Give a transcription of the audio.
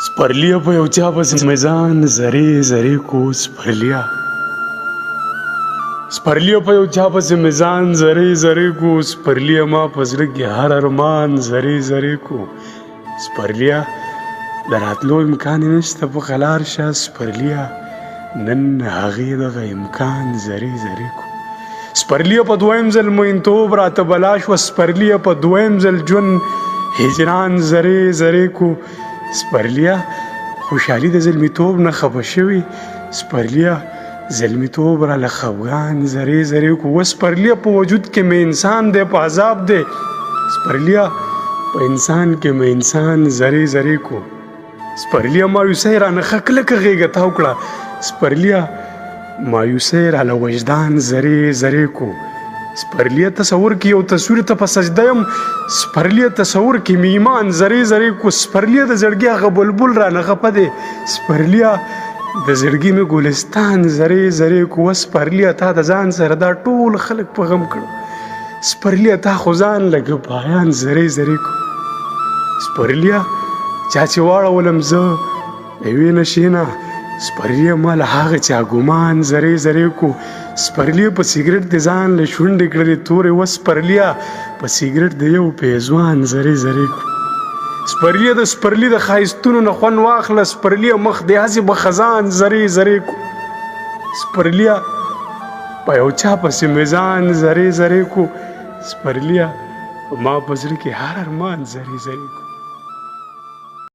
سپرليه په یو چا پسې میزان زرې زرې کو سپرليه په یو چا پسې میزان زرې زرې کو سپرليه ما په زړه کې هر ارمان زرې زرې کو سپرليه د راتلو امکان یې نشته په قلار شه سپرليه نن هغې دغه امکان زرې زرې کو سپرليه په دویم ځل مینتوب راته بلا شوه سپرليه په دویم ځل ژوند هجران زرې زرې کو سپرليه خوشحالي د زلمیتوب نه خفه شوي سپرليه زلمیتوب را له خفګان زرې زرې کو و سپرليه په وجود کې مې انسان دی په عذاب دی سپرليه په انسان کې مې انسان زرې زرې کو سپرليه مایوسۍ رانه ښه کلکه غېږه تاو کړه سپرليه مایوسۍ را له وجدان زرې زرې کو سپرليه تصور کې یو تصویر ته په سجده یم سپرليه تصور کې مې ایمان زرې زرې کو سپرليه د زړګي هغه بلبل رانه خفه دی سپرليه د زړګي مې ګلستان زرې زرې کو سپرليه تا د ځان سره دا ټول خلک په غم کړو سپرليه تا خو ځان لکه پایان زرې زرې کو سپرليه چا چې واړولم زه د یوې نشې نه سپرليه ما له هغه چا ګمان زرې زرې کو سپرليه په سیګرټ د ځان له شونډې کړلې تورې و سپرليه په سیګرټ د یو پیزوان زرې زرې کو سپرليه د سپرلي د ښایستونو نه خوند واخله سپرليه مخ د هسې به خزان زرې زرې کو سپرليه په یو چا پسې میزان زرې زرې کو سپرليه ما په زړه کې هر ارمان زرې زرې کو